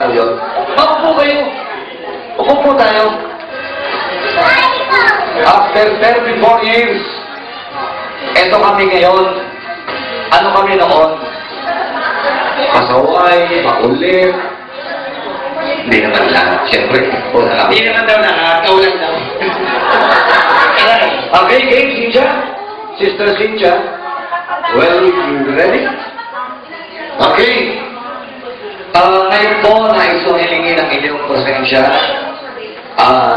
Yun. Maupo kayo. Upo po tayo. After 34 years, eto kami ngayon. Ano kami noon? Pasaway, makulit. Hindi naman lahat. Siyempre, hindi naman daw lahat. Ikaw lang daw. Okay, Cynthia. Sister Cynthia. Well, you ready? Okay. Ngayon po, nais kong hilingin ang inyong presensya.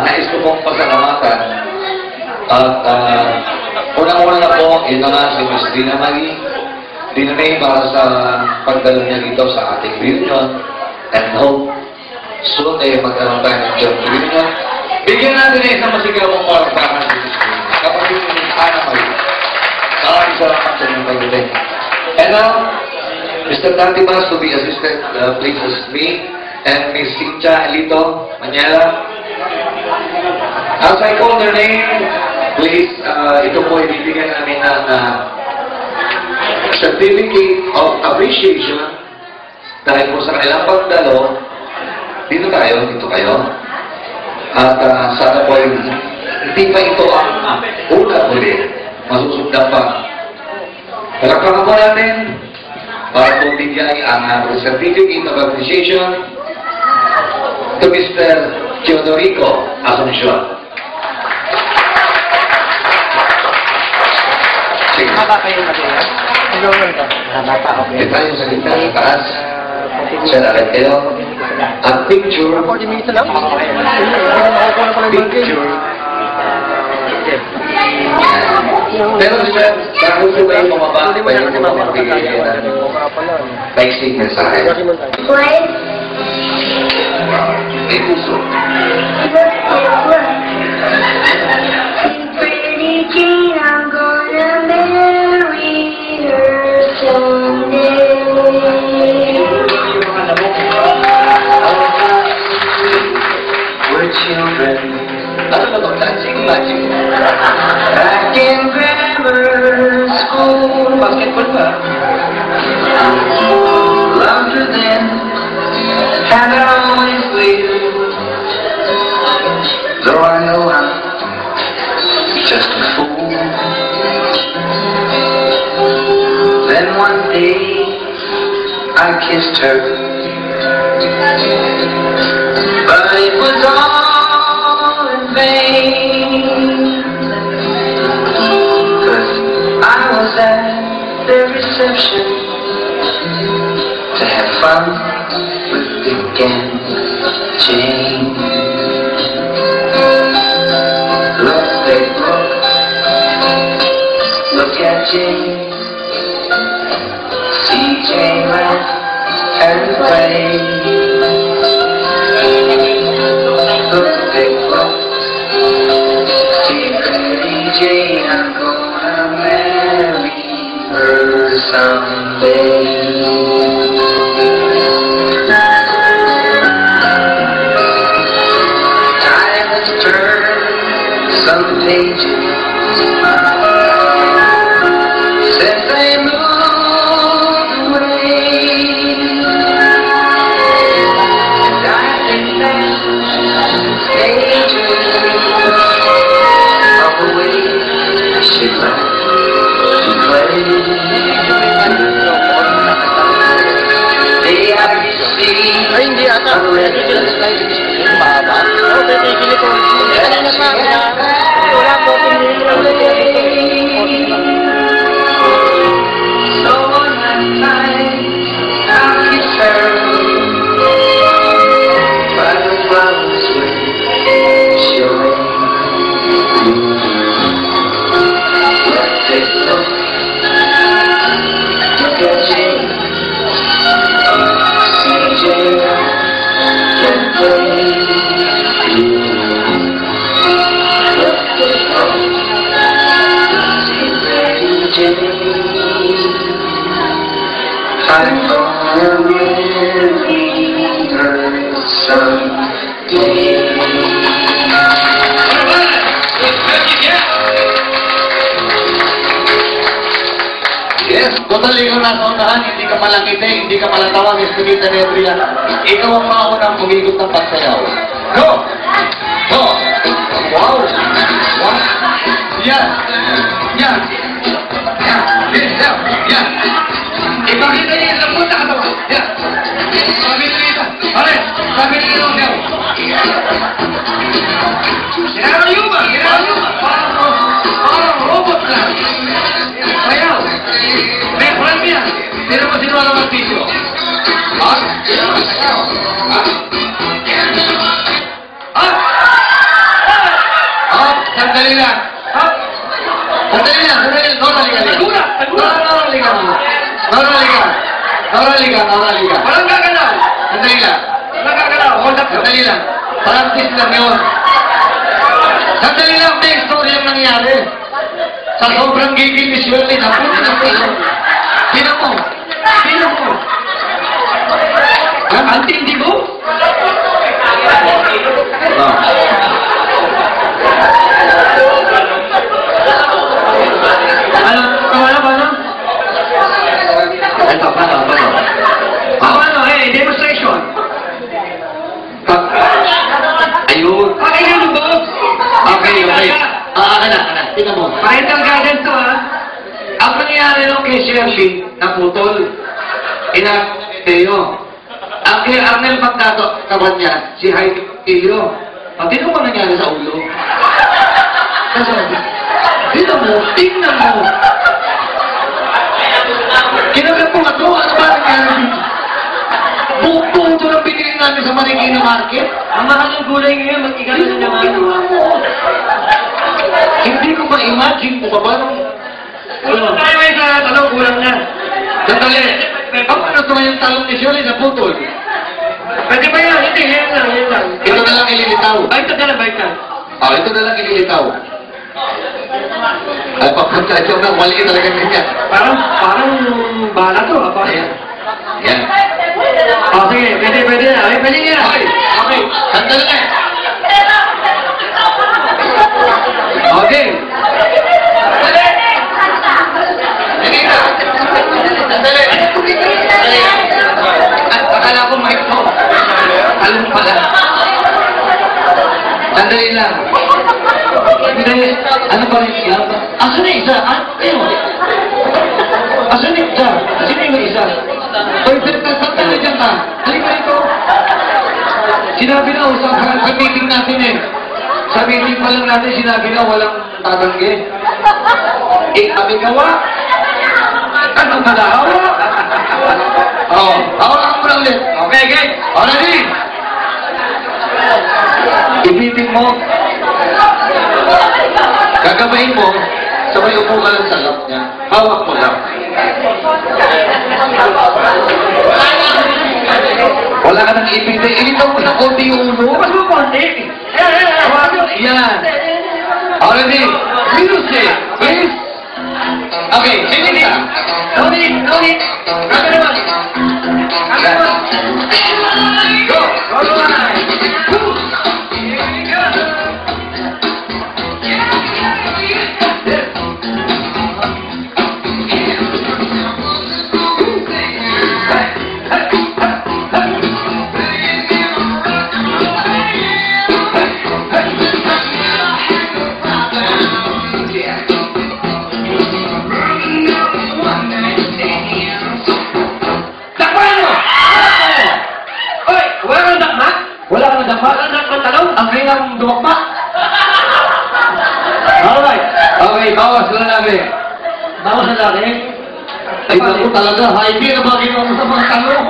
Nais ko pong pasalamatan. At unang-una na po, yun na nga si Miss Dina Marie. Dina May para sa pagdalo niya dito sa ating reunion. And hope soon ay magkaroon tayo ng joint reunion. Bigyan natin na isang masigaw mong palakpakan sa Miss Dina. Kapatid ni Miss Ana Marie. Salamat sa inyong pagdating. And now, Mr. Tantimas to be assisted, please assist me, and Miss Cynthia Elito Maniela. As I call their name, please, ito po ibibigyan namin ng Certificate of Appreciation dahil po sa kanilang pagdalo. Dito kayo. At sana po hindi pa ito ang ulit, masusundan pa. Palakpakan po natin para po bigyan ang Certificate of Appreciation to Mr. Teodorico Asuncion. Sige. Kayo material? Hindi tayo sa gitna sa taas. Siya na rin kayo. Ang picture. Picture. Pero sir, bago po kayo bumaba, pwede ko magbigay ng basic mensahe. May puso. Pretty Jean, I'm gonna marry her someday. We're children. Ano ba ito? Dancing magic. Back in grammar school. Basketball ba? Loved her then, and I always will. Though I know I'm just a fool. Then one day I kissed her, but it was all in vain, 'cause I was at the reception to have fun with Dick and Jane. Let's take a look at Jane. See Jane laugh and play. Let's take a look. See pretty Jane, I'm gonna marry her someday. Time has turned some pages since they moved away, and I think that pages of the way she liked to play. They have received a letter. So on that night, I'll kiss her by the flowers where she'll lay. Let's take a look at Jane. See Jane and play. I'm gonna marry her someday. Yes, Total, ikaw nasa unahan, hindi ka malangiti, hindi ka malatawa, Miss Pinita Nebria. Ikaw ang maunang pumigot ng pagsayaw. Go! Go! Wow! Wow! Yan! Yan! Yan! Yes, yan! Yan! Ipakita niya yung lambot na katawan. Yan! Sabi nila, alright! Sabi nila, yan! Ginagawa! Parang robot lang. Sayaw. May friend yan. Sino mo sinuwala ng video? Ha? Sayaw. Ha? Ha? Ha? Sandali lang. Ha? Sandali lang. Nora, liga. Walang gagalaw. Sandali lang. Sandali lang. Practice lang yun. Sandali lang, may story yung nangyari. Sa sobrang gigil ni Shirley, napunin ang pilo. Sino mo? Ang tindi mo? Ano? Ito, paano? Demonstration. Ayun. Ayun ba? Okay. Anak. Tingnan mo. Parental guidance to, ha? Ang nangyari nung kay Shirley, naputol. Teo. Ang kay Arnel magkataban niya, si Heidi Teo. Tingnan mo nangyari sa ulo. Tingnan mo. Kinagat mo nga to, ano ba nangyari dito? Buong ito lang binili namin sa Marikina Market. Ang mahal ng gulay ngayon, mag-igano na naman. Hindi ko ma-imagine kung ba nung... Tayo ay sa talong kulang na. Sandali. Ano ito yung talong ni Shirley na putol? Pwede ba yan? Hindi, yan lang. Ito na lang ililitaw. Ito na lang ililitaw. Ay, papunta ito na. Mali talaga niya. Parang bala to. Yan. Sige. Pwede na. Pwede nga. Okay. Sandali na. Okay. Sandali. Akala ko mic mo. Alam pala. Sandali lang. Hindi. Ano ba rin siya? Asan na isa? Asan na isa? Sino yung isa? Sandali dyan ka. Halika ito. Sinabi na sa meeting natin eh. Sa meeting pa lang natin, sinabi na walang tatanggi. Kami gawa. Anong malahawa? Hawakan mo na ulit. Okay. Ready? Ibitin mo. Gagabahin mo. Sabay upo ka lang sa lap niya. Hawak mo lang. Wala ka nang ibitin. Ilitaw mo ng konti yung ulo. Mas mo konti. Yan. Ready? Music. Please. Okay. Singin ka. No need. Kaka naman. Go. Ang dumakma. Alright. Okay, bawas lang namin. Bawas na namin? Ay, naku talaga. Heidi, na ba ginawa mo sa mga tanong?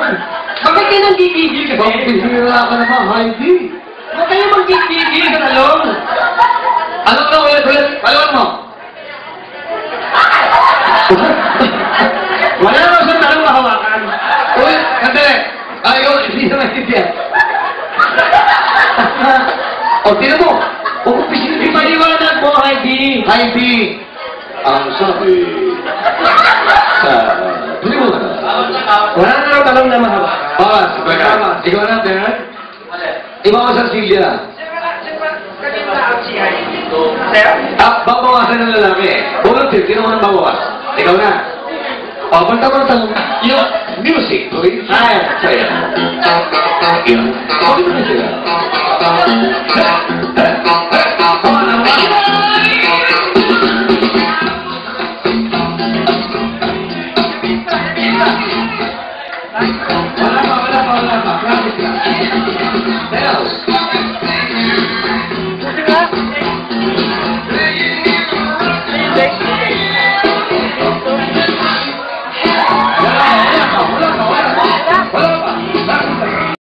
Bakit kayo nang gigigil kasi? Bakit pinira ka naman, Heidi? Bakit kayo mag-gigigil ka na lang? Ano na ulit? Palawan mo. Wala naman sa tanong mahawakan. Ulit, kandali. Ayaw, hindi naman siya. O, tinan mo. Di paliwanag mo, Heidi. Ang sabi. Hindi mo na. Wala na lang talong na mahaba. Bawas. Ikaw na, Bernard. Iba ko sa Silvia. Babawasan ng lalaki. Volunteer, sino mo nang babawas? Ikaw na. Banta-banta. Yung music, okay? Saya. Yun. Sorry mo na sila. Wala pa. Practice lang. Bells. Thank you.